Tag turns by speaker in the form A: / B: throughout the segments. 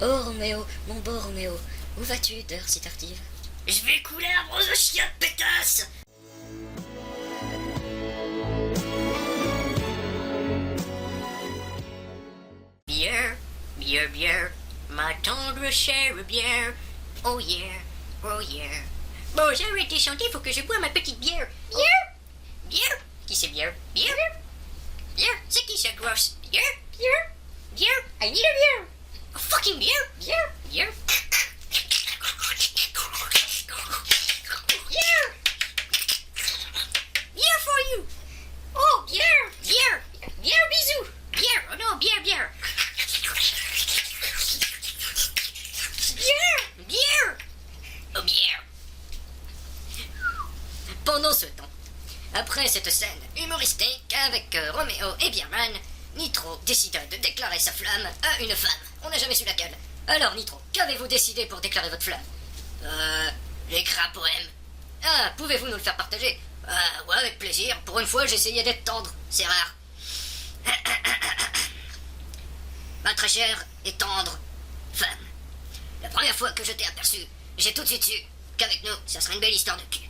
A: Oh Roméo, mon beau Roméo, où vas-tu d'heure si tardive?
B: Je vais couler un gros chien de pétasse. Bière, bière, bière, ma tendre chère bière. Oh yeah, oh yeah. Bon, j'ai arrêté de chanter, faut que je bois ma petite bière. Bière, bière. Qui c'est bière? Bière, bière. C'est qui cette grosse? Bière, bière, bière. I need a beer. Oh, fucking beer, bière, bière. Beer! Beer for you! Oh, bière! Bière! Bière, bisous! Bière! Oh non, bière, bière! Bière! Bière! Oh, bière! Pendant ce temps, après cette scène humoristique avec Roméo et Bierman, Nitro décida de déclarer sa flamme à une femme. On n'a jamais su laquelle. Alors, Nitro, qu'avez-vous décidé pour déclarer votre flamme? J'écris un poème. Ah, pouvez-vous nous le faire partager? Ouais, avec plaisir. Pour une fois, j'essayais d'être tendre. C'est rare. Ma très chère et tendre femme. La première fois que je t'ai aperçu, j'ai tout de suite su qu'avec nous, ça serait une belle histoire de cul.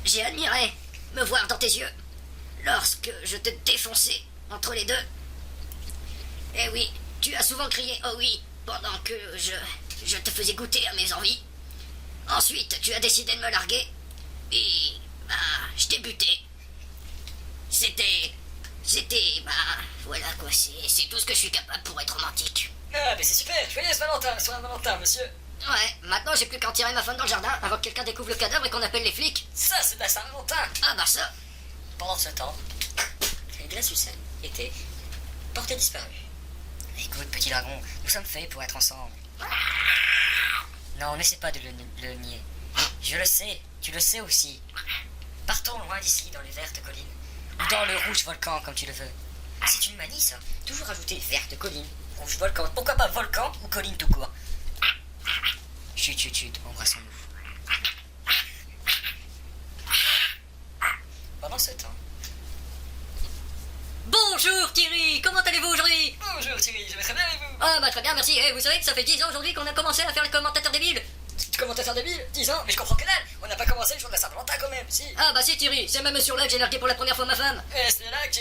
B: J'ai admiré me voir dans tes yeux lorsque je te défonçais entre les deux. Eh oui, tu as souvent crié « Oh oui » pendant que je te faisais goûter à mes envies. Ensuite, tu as décidé de me larguer. Et, je t'ai buté. C'était, voilà quoi, c'est tout ce que je suis capable pour être romantique.
C: Ah, mais c'est super, joyeux Valentin, monsieur.
A: Ouais, maintenant j'ai plus qu'à en tirer ma femme dans le jardin avant que quelqu'un découvre le cadavre et qu'on appelle les flics.
C: Ça, c'est de la Saint-Valentin.
A: Ah bah ça.
C: Pendant ce temps, Glace Hussein était porté disparu. Écoute, petit dragon, nous sommes faits pour être ensemble. Non, n'essaie pas de le nier. Je le sais, tu le sais aussi. Partons loin d'ici, dans les vertes collines. Ou dans le rouge volcan, comme tu le veux. C'est une manie, ça. Toujours ajouter verte colline, rouge volcan. Pourquoi pas volcan ou colline tout court? Chut, chut, chut, embrassons-nous. Pendant ce temps...
A: Bonjour Thierry, comment allez-vous aujourd'hui?
C: Bonjour Thierry, je vais très bien et vous?
A: Ah bah très bien, merci. Vous savez que ça fait 10 ans aujourd'hui qu'on a commencé à faire le commentateur débile.
C: Commentateur débile, 10 ans, mais je comprends que dalle. On n'a pas commencé le jour de la Saint-Valentin quand même, si.
A: Ah bah si Thierry, c'est même sur là que j'ai largué pour la première fois ma femme.
C: Et c'est là que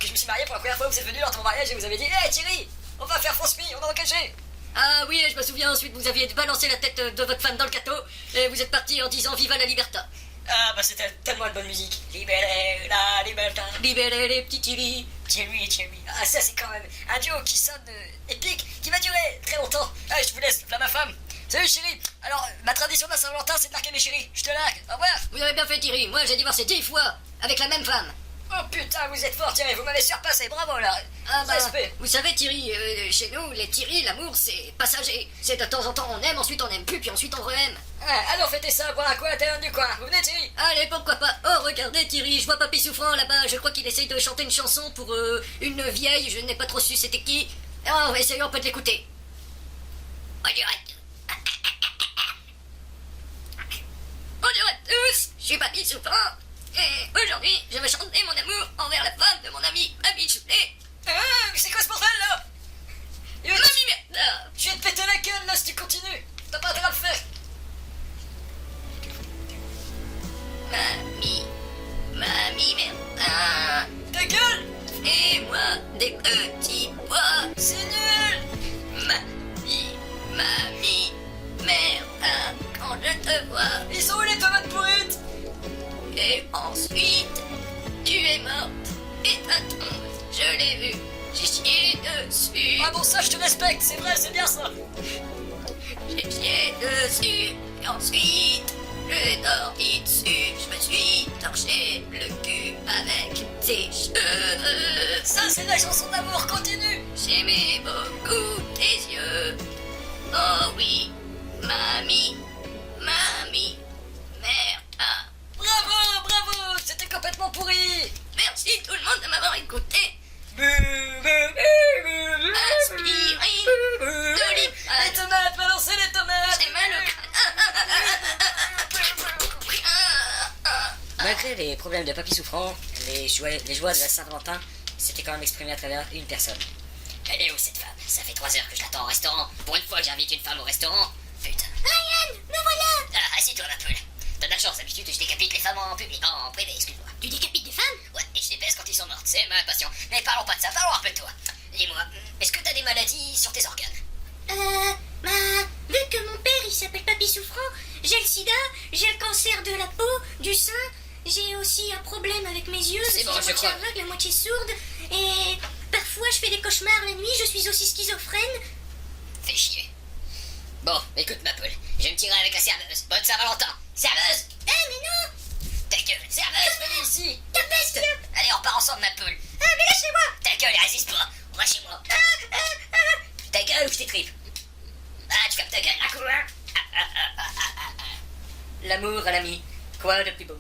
C: je me suis marié pour la première fois. Vous êtes venu lors de mon mariage et vous avez dit Hé Thierry, on va faire fausse nuit, on va en cacher.
A: Ah oui, je me souviens, ensuite vous aviez balancé la tête de votre femme dans le gâteau et vous êtes parti en disant Viva la libertà.
C: Ah bah c'était tellement de bonne musique. Libérez la libertà.
A: Libérez les petits Thierry.
C: Thierry. Ah ça c'est quand même un duo qui sonne épique, qui va durer très longtemps. Allez, je vous laisse, là ma femme. Salut chérie. Alors, ma tradition de la Saint-Valentin c'est de larguer mes chéris. Je te largue, au revoir.
A: Vous avez bien fait Thierry, moi j'ai divorcé 10 fois avec la même femme.
C: Oh putain, vous êtes fort Thierry, vous m'avez surpassé, bravo là.
A: Ah bah,
C: respect.
A: vous savez Thierry, chez nous, les Thierry, l'amour c'est passager. C'est de temps en temps on aime, ensuite on aime plus, puis ensuite on re-aime.
C: Ah, allons fêter ça, boire un coup à l'intérieur du coin. Vous venez Thierry?
A: Allez, pourquoi pas. Oh, regardez Thierry, je vois Papy Souffrant là-bas, je crois qu'il essaye de chanter une chanson pour une vieille, je n'ai pas trop su c'était qui. Oh, essayons, on peut l'écouter. Bonjour à tous. Bonjour à tous, je suis Papy Souffrant. Et aujourd'hui, je vais chanter mon amour envers la femme de mon ami Mamie Choulet.
C: C'est quoi ce bordel là?
A: Mamie Merda.
C: Je vais te péter la gueule là si tu continues. T'as pas intérêt à le faire.
A: Mamie Merda.
C: Ta gueule.
A: Fais-moi des petits pois.
C: C'est nul.
A: Mamie Merda. Quand je te vois.
C: Ils sont où les tomates pourrites?
A: Et ensuite, tu es morte et ta tombe, je l'ai vue, j'ai chié dessus.
C: Ah bon ça je te respecte, c'est vrai, c'est bien ça.
A: J'ai chié dessus et ensuite, j'ai dormi dessus. Je me suis torché le cul avec tes cheveux.
C: Ça c'est la chanson d'amour, continue.
A: J'aimais beaucoup tes yeux. Oh oui, mamie, Merda.
C: Bravo, c'était complètement pourri.
A: Merci tout le monde de m'avoir écouté. Aspirine, Doliprane.
C: Les tomates, balancez les tomates.
A: J'ai mal au crâne.
C: Malgré les problèmes de Papy Souffrant, les joies de la Saint-Valentin s'étaient quand même exprimées à travers une personne. Elle est où cette femme? Ça fait 3 heures que je l'attends au restaurant. Pour une fois que j'invite une femme au restaurant. Putain.
B: Ryan, me voilà.
C: Ah, assieds-toi, ma poule. T'as de la chance, d'habitude, je décapite les femmes en public, en privé, excuse-moi.
B: Tu décapites des femmes?
C: Ouais, et je les baisse quand ils sont morts, c'est ma passion. Mais parlons pas de ça, parlons un peu de toi. Dis-moi, est-ce que t'as des maladies sur tes organes?
B: Vu que mon père il s'appelle Papy Souffrant, j'ai le sida, j'ai le cancer de la peau, du sein, j'ai aussi un problème avec mes yeux, je
C: C'est
B: suis
C: bon,
B: à
C: je
B: moitié
C: crois.
B: aveugle, à moitié sourde, et parfois je fais des cauchemars la nuit, je suis aussi schizophrène.
C: Fais chier. Bon, écoute ma poule, je vais me tirer avec la serveuse. Bonne Saint-Valentin. Serveuse!
B: Eh mais non!
C: Ta gueule, serveuse, venez ici!
B: Ta peste!
C: Allez, on part ensemble, ma poule.
B: Ah mais lâchez-moi!
C: Ta gueule, elle résiste pas. On va chez moi. Ta gueule ou je t'étripe? Ah, tu fermes ta gueule, un coup, hein? L'amour à l'ami, quoi de plus beau?